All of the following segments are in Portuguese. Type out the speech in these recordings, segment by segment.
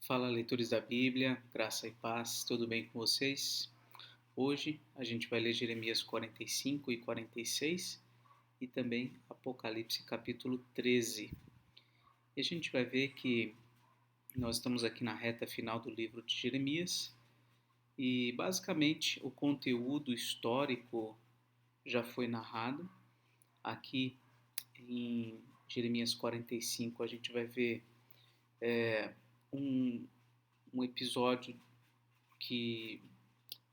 Fala, leitores da Bíblia, graça e paz, tudo bem com vocês? Hoje a gente vai ler Jeremias 45 e 46 e também Apocalipse capítulo 13. E a gente vai ver que nós estamos aqui na reta final do livro de Jeremias e basicamente o conteúdo histórico já foi narrado. Aqui em Jeremias 45 a gente vai ver um, um episódio que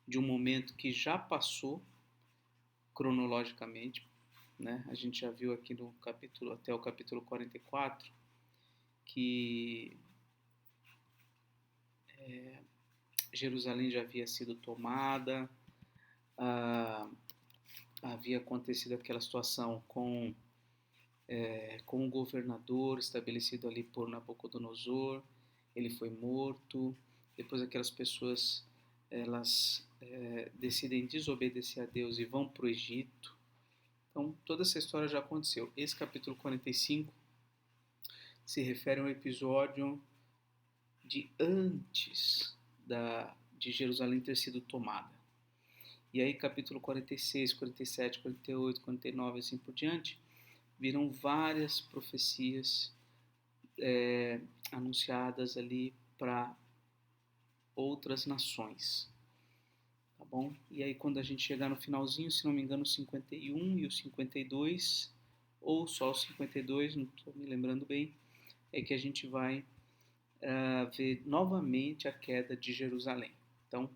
de um momento que já passou cronologicamente, né? A gente já viu aqui no capítulo até o capítulo 44 que Jerusalém já havia sido tomada, ah, havia acontecido aquela situação com o governador estabelecido ali por Nabucodonosor, ele foi morto, depois aquelas pessoas elas decidem desobedecer a Deus e vão para o Egito. Então, toda essa história já aconteceu. Esse capítulo 45 se refere a um episódio de antes de Jerusalém ter sido tomada. E aí, capítulo 46, 47, 48, 49, assim por diante, viram várias profecias anunciadas ali para outras nações. Tá bom? E aí quando a gente chegar no finalzinho, se não me engano, o 51 e o 52, ou só o 52, não estou me lembrando bem, é que a gente vai ver novamente a queda de Jerusalém. Então,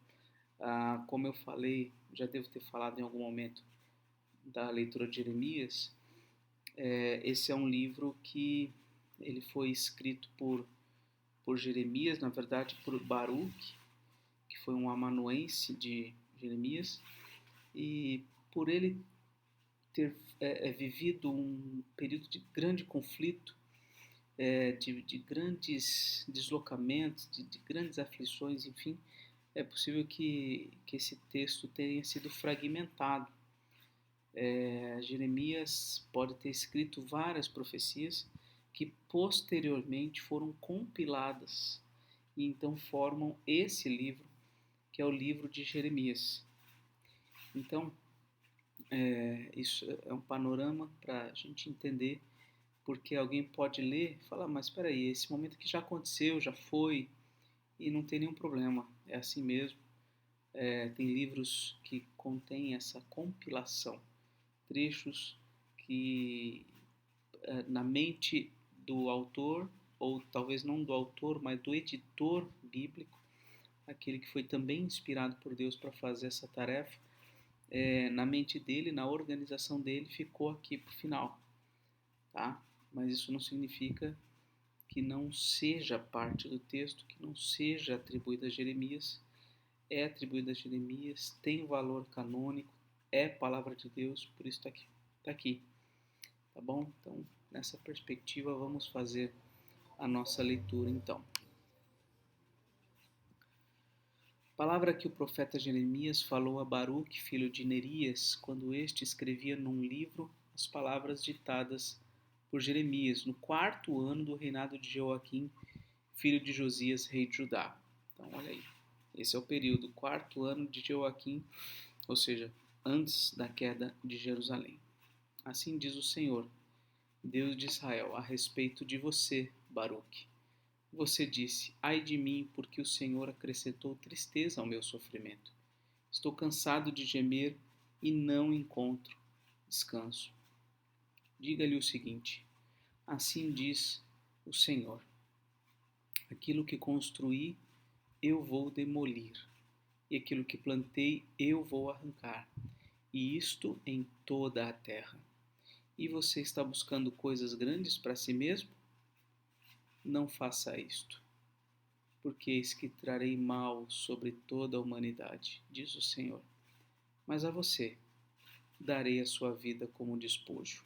como eu falei, já devo ter falado em algum momento da leitura de Jeremias, esse é um livro que ele foi escrito por Jeremias, na verdade por Baruque, que foi um amanuense de Jeremias, e por ele ter vivido um período de grande conflito, de grandes deslocamentos, de grandes aflições, enfim, é possível que esse texto tenha sido fragmentado. Jeremias pode ter escrito várias profecias que posteriormente foram compiladas e então formam esse livro, que é o livro de Jeremias. Então, isso é um panorama para a gente entender, porque alguém pode ler e falar, mas espera aí, esse momento que já aconteceu, já foi, e não tem nenhum problema, é assim mesmo. Tem livros que contêm essa compilação, trechos que na mente do autor, ou talvez não do autor, mas do editor bíblico, aquele que foi também inspirado por Deus para fazer essa tarefa, na mente dele, na organização dele, ficou aqui para o final, tá? Mas isso não significa que não seja parte do texto, que não seja atribuída a Jeremias. É atribuída a Jeremias, tem valor canônico, é palavra de Deus, por isso está aqui, tá bom? Então, nessa perspectiva, vamos fazer a nossa leitura então. Palavra que o profeta Jeremias falou a Baruque, filho de Nerias, quando este escrevia num livro as palavras ditadas por Jeremias, no 4º ano do reinado de Joaquim, filho de Josias, rei de Judá. Então, olha aí, esse é o período, 4º ano de Joaquim, ou seja, antes da queda de Jerusalém. Assim diz o Senhor, Deus de Israel, a respeito de você, Baruque. Você disse, ai de mim, porque o Senhor acrescentou tristeza ao meu sofrimento. Estou cansado de gemer e não encontro descanso. Diga-lhe o seguinte, assim diz o Senhor, aquilo que construí eu vou demolir, e aquilo que plantei eu vou arrancar, e isto em toda a terra. E você está buscando coisas grandes para si mesmo? Não faça isto, porque eis que trarei mal sobre toda a humanidade, diz o Senhor. Mas a você darei a sua vida como despojo,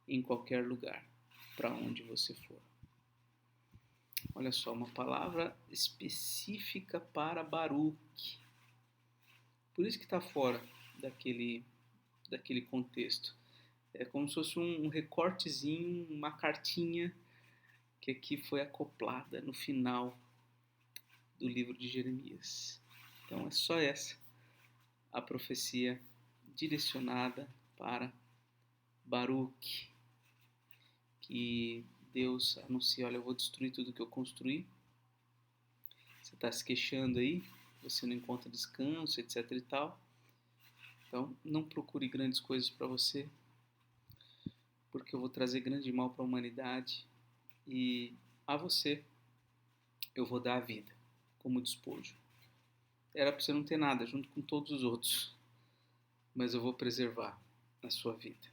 em qualquer lugar, para onde você for. Olha só, uma palavra específica para Baruque. Por isso que está fora daquele contexto. É como se fosse um recortezinho, uma cartinha que aqui foi acoplada no final do livro de Jeremias. Então é só essa a profecia direcionada para Baruque, que Deus anuncia: olha, eu vou destruir tudo que eu construí. Você está se queixando aí, você não encontra descanso, etc e tal. Então não procure grandes coisas para você, porque eu vou trazer grande mal para a humanidade e a você eu vou dar a vida como despojo. Era para você não ter nada junto com todos os outros, mas eu vou preservar a sua vida.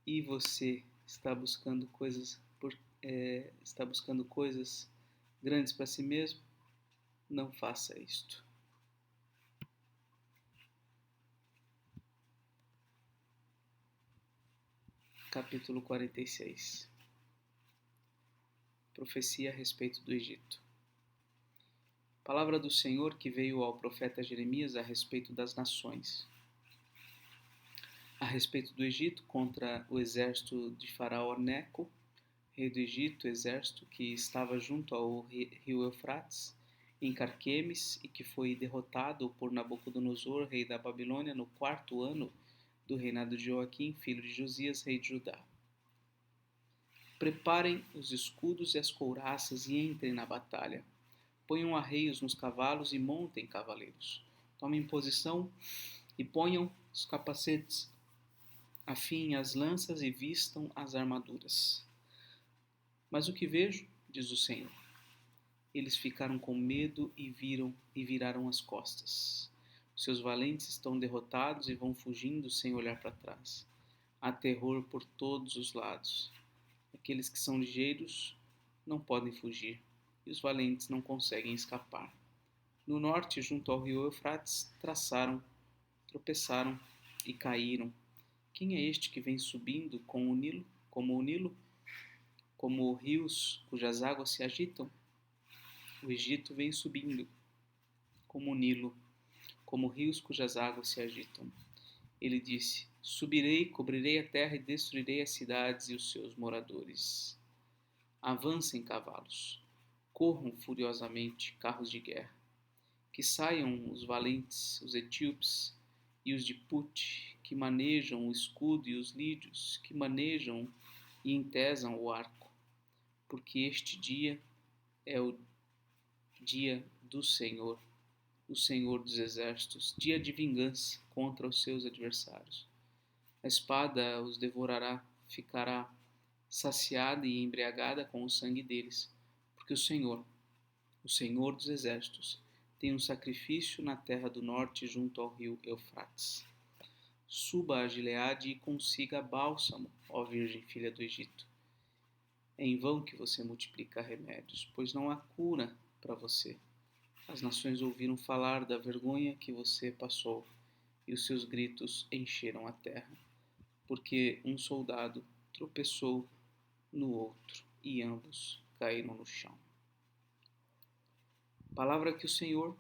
E você está buscando coisas está buscando coisas grandes para si mesmo? Não faça isto. Capítulo 46. Profecia a respeito do Egito. Palavra do Senhor que veio ao profeta Jeremias a respeito das nações. A respeito do Egito contra o exército de Faraó Neco, rei do Egito, exército que estava junto ao rio Eufrates, em Carquemes, e que foi derrotado por Nabucodonosor, rei da Babilônia, no 4º ano do reinado de Joaquim, filho de Josias, rei de Judá. Preparem os escudos e as couraças e entrem na batalha. Ponham arreios nos cavalos e montem cavaleiros. Tomem posição e ponham os capacetes. Afiem as lanças e vistam as armaduras. Mas o que vejo, diz o Senhor, eles ficaram com medo e viraram as costas. Seus valentes estão derrotados e vão fugindo sem olhar para trás. Há terror por todos os lados. Aqueles que são ligeiros não podem fugir, e os valentes não conseguem escapar. No norte, junto ao rio Eufrates, tropeçaram e caíram. Quem é este que vem subindo como o Nilo, como rios cujas águas se agitam? O Egito vem subindo como o Nilo, como rios cujas águas se agitam. Ele disse: subirei, cobrirei a terra e destruirei as cidades e os seus moradores. Avancem cavalos, corram furiosamente carros de guerra. Que saiam os valentes, os etíopes e os de Put, que manejam o escudo, e os lídios, que manejam e entesam o arco. Porque este dia é o dia do Senhor, o Senhor dos exércitos, dia de vingança contra os seus adversários. A espada os devorará, ficará saciada e embriagada com o sangue deles, porque o Senhor dos exércitos, tem um sacrifício na terra do norte junto ao rio Eufrates. Suba a Gileade e consiga bálsamo, ó Virgem filha do Egito. É em vão que você multiplica remédios, pois não há cura para você. As nações ouviram falar da vergonha que você passou, e os seus gritos encheram a terra, porque um soldado tropeçou no outro, e ambos caíram no chão. Palavra que o Senhor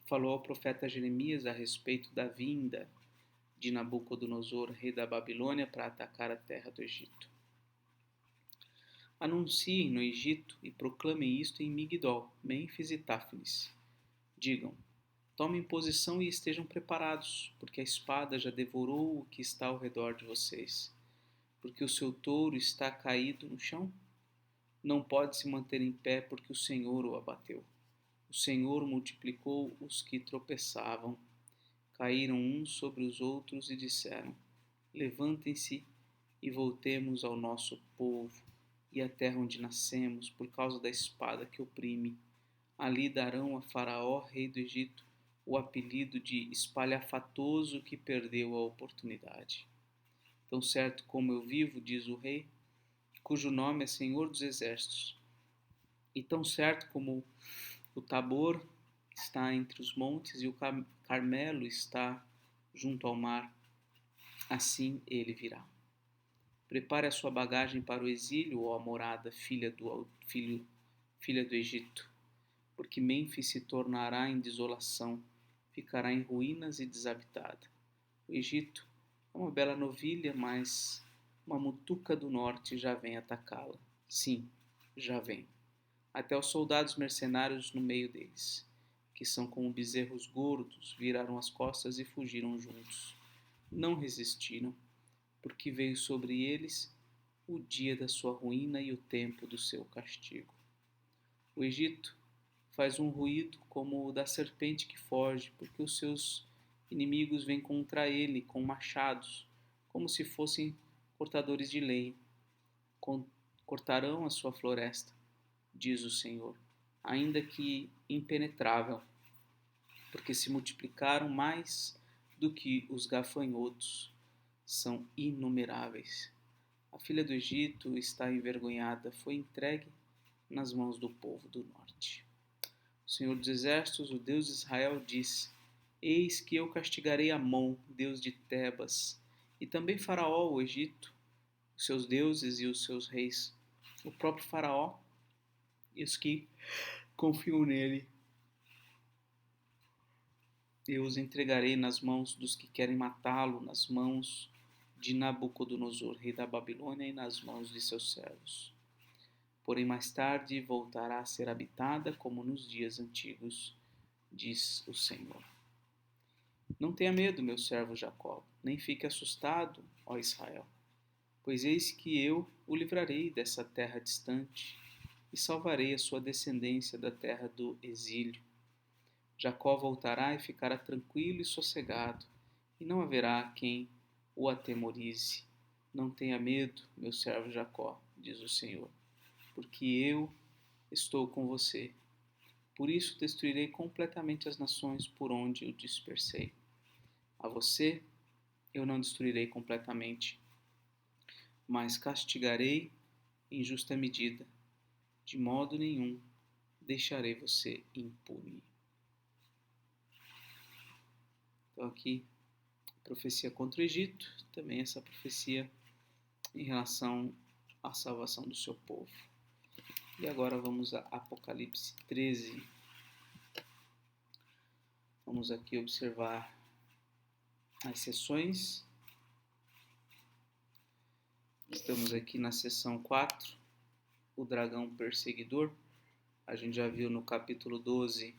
falou ao profeta Jeremias a respeito da vinda de Nabucodonosor, rei da Babilônia, para atacar a terra do Egito. Anunciem no Egito e proclamem isto em Migdol, Mênfis e Táfnis. Digam: tomem posição e estejam preparados, porque a espada já devorou o que está ao redor de vocês. Porque o seu touro está caído no chão? Não pode se manter em pé porque o Senhor o abateu. O Senhor multiplicou os que tropeçavam. Caíram uns sobre os outros e disseram: levantem-se e voltemos ao nosso povo e à terra onde nascemos, por causa da espada que oprime. Ali darão a Faraó, rei do Egito, o apelido de espalhafatoso que perdeu a oportunidade. Tão certo como eu vivo, diz o rei, cujo nome é Senhor dos Exércitos, e tão certo como o Tabor está entre os montes e o Carmelo está junto ao mar, assim ele virá. Prepare a sua bagagem para o exílio, ó morada, filha do Egito, porque Mênfis se tornará em desolação, ficará em ruínas e desabitada. O Egito é uma bela novilha, mas uma mutuca do norte já vem atacá-la. Sim, já vem. Até os soldados mercenários no meio deles, que são como bezerros gordos, viraram as costas e fugiram juntos. Não resistiram, porque veio sobre eles o dia da sua ruína e o tempo do seu castigo. O Egito faz um ruído como o da serpente que foge, porque os seus inimigos vêm contra ele com machados, como se fossem cortadores de lenha. Cortarão a sua floresta, diz o Senhor, ainda que impenetrável, porque se multiplicaram mais do que os gafanhotos, são inumeráveis. A filha do Egito está envergonhada, foi entregue nas mãos do povo do norte. O Senhor dos Exércitos, o Deus de Israel, diz: Eis que eu castigarei Amon, Deus de Tebas, e também Faraó, o Egito, os seus deuses e os seus reis, o próprio Faraó e os que confiam nele. Eu os entregarei nas mãos dos que querem matá-lo, nas mãos de Nabucodonosor, rei da Babilônia, e nas mãos de seus servos. Porém, mais tarde voltará a ser habitada como nos dias antigos, diz o Senhor. Não tenha medo, meu servo Jacó, nem fique assustado, ó Israel, pois eis que eu o livrarei dessa terra distante e salvarei a sua descendência da terra do exílio. Jacó voltará e ficará tranquilo e sossegado, e não haverá quem o atemorize. Não tenha medo, meu servo Jacó, diz o Senhor, porque eu estou com você. Por isso destruirei completamente as nações por onde o dispersei. A você eu não destruirei completamente, mas castigarei em justa medida. De modo nenhum deixarei você impune. Então aqui, profecia contra o Egito, também essa profecia em relação à salvação do seu povo. E agora vamos a Apocalipse 13. Vamos aqui observar as sessões. Estamos aqui na sessão 4, o dragão perseguidor. A gente já viu no capítulo 12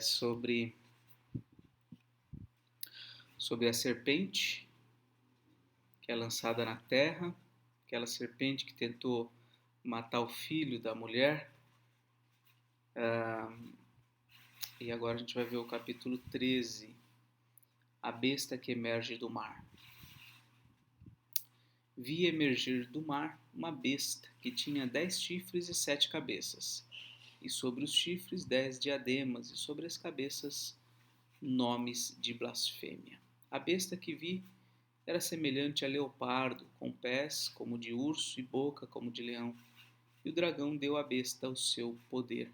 sobre a serpente que é lançada na terra, aquela serpente que tentou matar o filho da mulher. E agora a gente vai ver o capítulo 13, a besta que emerge do mar. Vi emergir do mar uma besta que tinha 10 chifres e 7 cabeças, e sobre os chifres 10 diademas, e sobre as cabeças nomes de blasfêmia. A besta que vi era semelhante a leopardo, com pés como de urso e boca como de leão. E o dragão deu à besta o seu poder,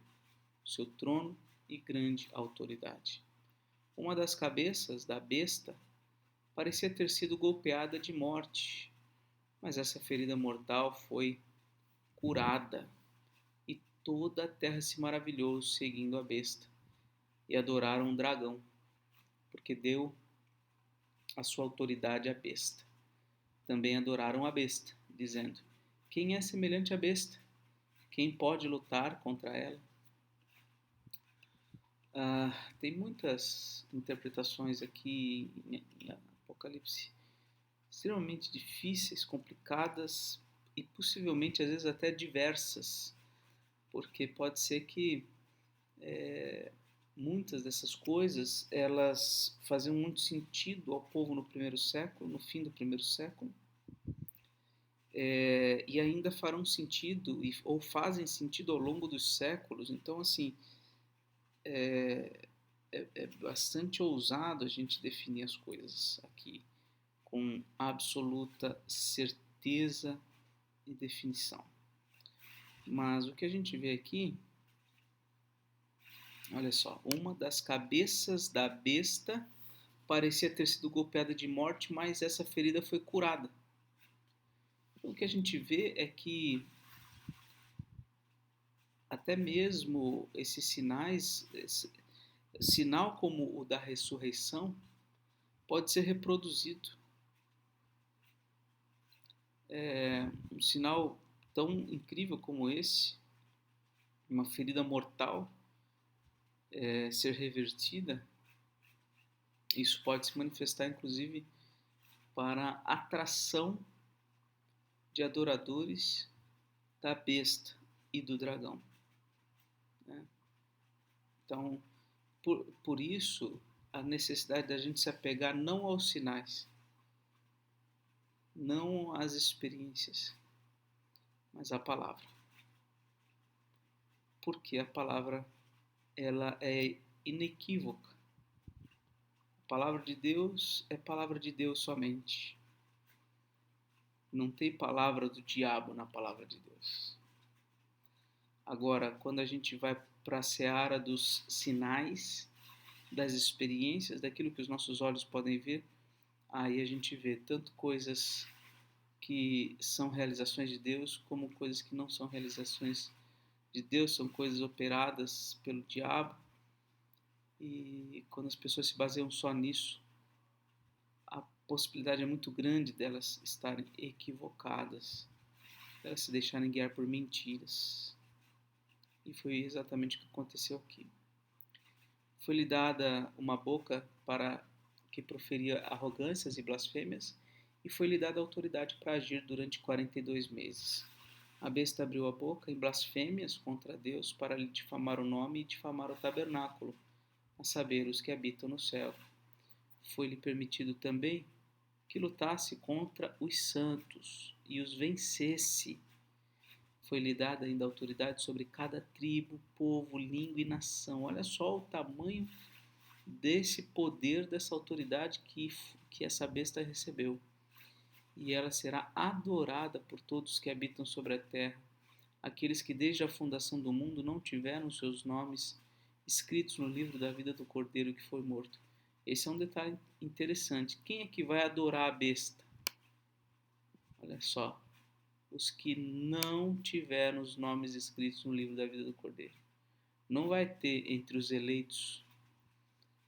o seu trono e grande autoridade. Uma das cabeças da besta parecia ter sido golpeada de morte, mas essa ferida mortal foi curada, e toda a terra se maravilhou seguindo a besta, e adoraram o dragão, porque deu a sua autoridade à besta. Também adoraram a besta, dizendo: Quem é semelhante à besta? Quem pode lutar contra ela? Tem muitas interpretações aqui em Apocalipse, extremamente difíceis, complicadas e possivelmente às vezes até diversas, porque pode ser que muitas dessas coisas elas faziam muito sentido ao povo no primeiro século, no fim do primeiro século, e ainda farão sentido ou fazem sentido ao longo dos séculos. Então, assim, é bastante ousado a gente definir as coisas aqui com absoluta certeza e definição. Mas o que a gente vê aqui, olha só, uma das cabeças da besta parecia ter sido golpeada de morte, mas essa ferida foi curada. Então, o que a gente vê é que até mesmo esses sinais, sinal como o da ressurreição, pode ser reproduzido. Um sinal tão incrível como esse uma ferida mortal ser revertida, isso pode se manifestar inclusive para a atração de adoradores da besta e do dragão, né? Então, por isso, a necessidade da gente se apegar não aos sinais, não às experiências, mas à palavra. Porque a palavra, ela é inequívoca. A palavra de Deus é palavra de Deus somente. Não tem palavra do diabo na palavra de Deus. Agora, quando a gente vai para a seara dos sinais, das experiências, daquilo que os nossos olhos podem ver, aí a gente vê tanto coisas que são realizações de Deus, como coisas que não são realizações de Deus, são coisas operadas pelo diabo. E quando as pessoas se baseiam só nisso, a possibilidade é muito grande delas estarem equivocadas, delas se deixarem guiar por mentiras. E foi exatamente o que aconteceu aqui. Foi-lhe dada uma boca para que proferia arrogâncias e blasfêmias, e foi-lhe dada autoridade para agir durante 42 meses. A besta abriu a boca em blasfêmias contra Deus para lhe difamar o nome e difamar o tabernáculo, a saber, os que habitam no céu. Foi-lhe permitido também que lutasse contra os santos e os vencesse. Foi-lhe dada ainda autoridade sobre cada tribo, povo, língua e nação. Olha só o tamanho desse poder, dessa autoridade que essa besta recebeu. E ela será adorada por todos que habitam sobre a terra, aqueles que desde a fundação do mundo não tiveram seus nomes escritos no livro da vida do Cordeiro que foi morto. Esse é um detalhe interessante. Quem é que vai adorar a besta? Olha só. Os que não tiveram os nomes escritos no livro da vida do Cordeiro. Não vai ter entre os eleitos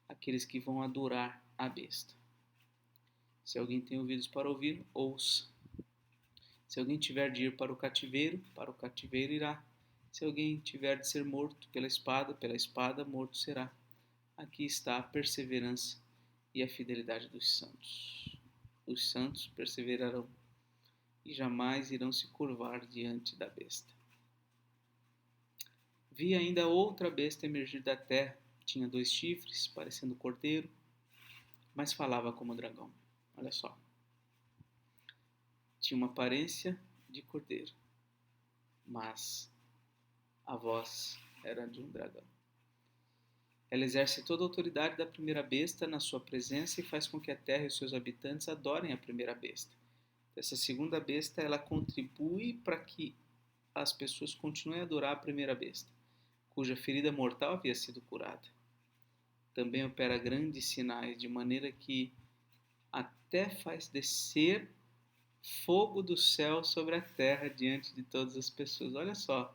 aqueles que vão adorar a besta. Se alguém tem ouvidos para ouvir, ouça. Se alguém tiver de ir para o cativeiro irá. Se alguém tiver de ser morto pela espada morto será. Aqui está a perseverança e a fidelidade dos santos. Os santos perseverarão e jamais irão se curvar diante da besta. Vi ainda outra besta emergir da terra. Tinha 2 chifres, parecendo cordeiro, mas falava como dragão. Olha só. Tinha uma aparência de cordeiro, mas a voz era de um dragão. Ela exerce toda a autoridade da primeira besta na sua presença e faz com que a terra e os seus habitantes adorem a primeira besta. Essa segunda besta, ela contribui para que as pessoas continuem a adorar a primeira besta, cuja ferida mortal havia sido curada. Também opera grandes sinais, de maneira que até faz descer fogo do céu sobre a terra diante de todas as pessoas. Olha só,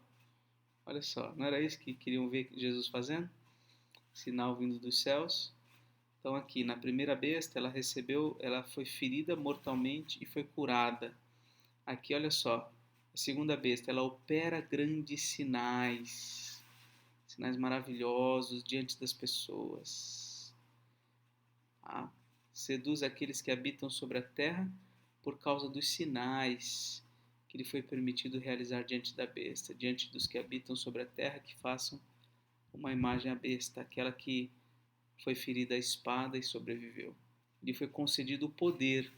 não era isso que queriam ver Jesus fazendo? Sinal vindo dos céus. Então aqui, na primeira besta, ela foi ferida mortalmente e foi curada. Aqui, olha só, a segunda besta, ela opera grandes sinais maravilhosos diante das pessoas. Seduz aqueles que habitam sobre a terra por causa dos sinais que lhe foi permitido realizar diante da besta, diante dos que habitam sobre a terra, que façam uma imagem à besta, aquela que foi ferida à espada e sobreviveu. Lhe foi concedido o poder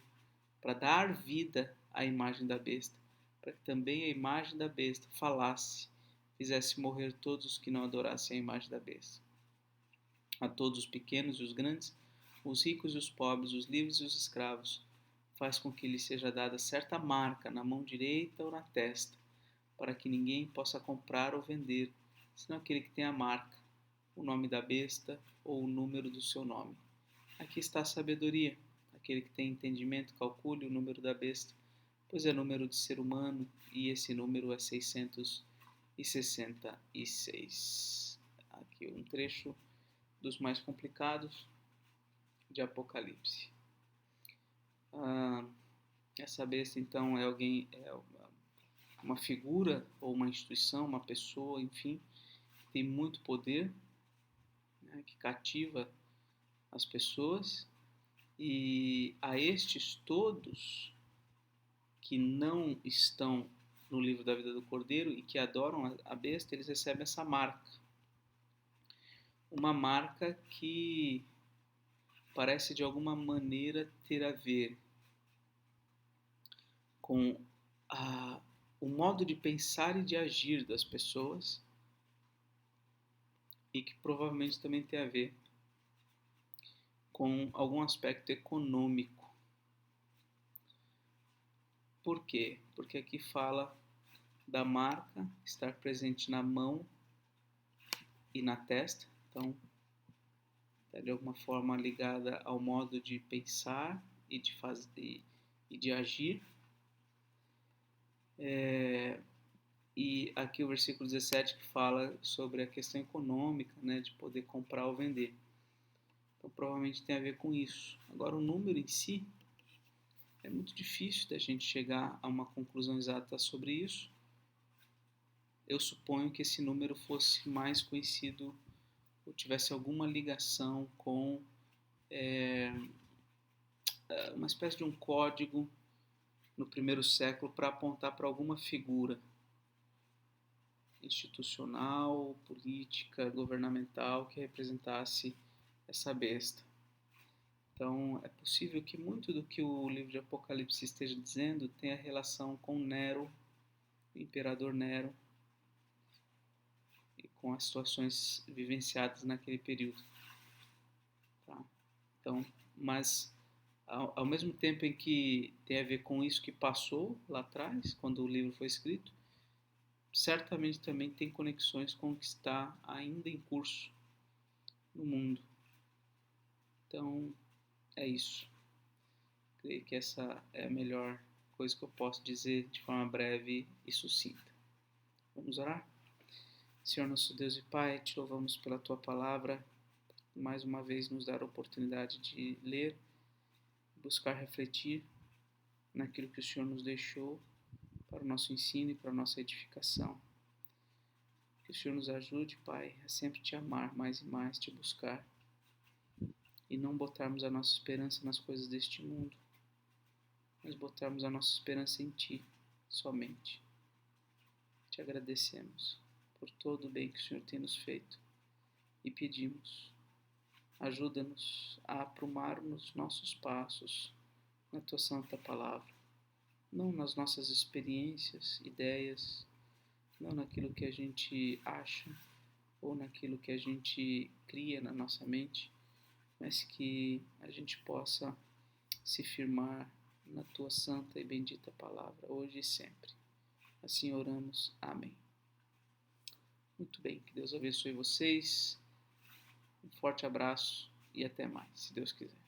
para dar vida à imagem da besta, para que também a imagem da besta falasse, fizesse morrer todos os que não adorassem a imagem da besta. A todos os pequenos e os grandes, os ricos e os pobres, os livres e os escravos, faz com que lhe seja dada certa marca na mão direita ou na testa, para que ninguém possa comprar ou vender, senão aquele que tem a marca, o nome da besta ou o número do seu nome. Aqui está a sabedoria. Aquele que tem entendimento, calcule o número da besta, pois é número de ser humano, e esse número é 666. Aqui um trecho dos mais complicados de Apocalipse. Essa besta, então, é uma figura, ou uma instituição, uma pessoa, enfim, tem muito poder, né, que cativa as pessoas, e a estes todos que não estão no livro da vida do Cordeiro e que adoram a besta, eles recebem essa marca. Uma marca que parece de alguma maneira ter a ver com o modo de pensar e de agir das pessoas, e que provavelmente também tem a ver com algum aspecto econômico. Por quê? Porque aqui fala da marca estar presente na mão e na testa, então está de alguma forma ligada ao modo de pensar e de fazer e de agir. E aqui o versículo 17 que fala sobre a questão econômica, né, de poder comprar ou vender. Então provavelmente tem a ver com isso. Agora o número em si, é muito difícil da gente chegar a uma conclusão exata sobre isso. Eu suponho que esse número fosse mais conhecido ou tivesse alguma ligação com uma espécie de um código no primeiro século para apontar para alguma figura institucional, política, governamental que representasse essa besta. Então é possível que muito do que o livro de Apocalipse esteja dizendo tenha relação com Nero, o imperador Nero, e com as situações vivenciadas naquele período. Tá? Então, mas ao mesmo tempo em que tem a ver com isso que passou lá atrás, quando o livro foi escrito, certamente também tem conexões com o que está ainda em curso no mundo. Então, é isso. Creio que essa é a melhor coisa que eu posso dizer de forma breve e sucinta. Vamos orar? Senhor nosso Deus e Pai, te louvamos pela Tua palavra, mais uma vez nos dar a oportunidade de ler, buscar refletir naquilo que o Senhor nos deixou para o nosso ensino e para a nossa edificação. Que o Senhor nos ajude, Pai, a sempre te amar mais e mais, te buscar, e não botarmos a nossa esperança nas coisas deste mundo, mas botarmos a nossa esperança em Ti, somente. Te agradecemos por todo o bem que o Senhor tem nos feito e pedimos, ajuda-nos a aprumar-nos nossos passos na Tua santa palavra, não nas nossas experiências, ideias, não naquilo que a gente acha ou naquilo que a gente cria na nossa mente, mas que a gente possa se firmar na Tua santa e bendita palavra, hoje e sempre. Assim oramos. Amém. Muito bem, que Deus abençoe vocês. Um forte abraço e até mais, se Deus quiser.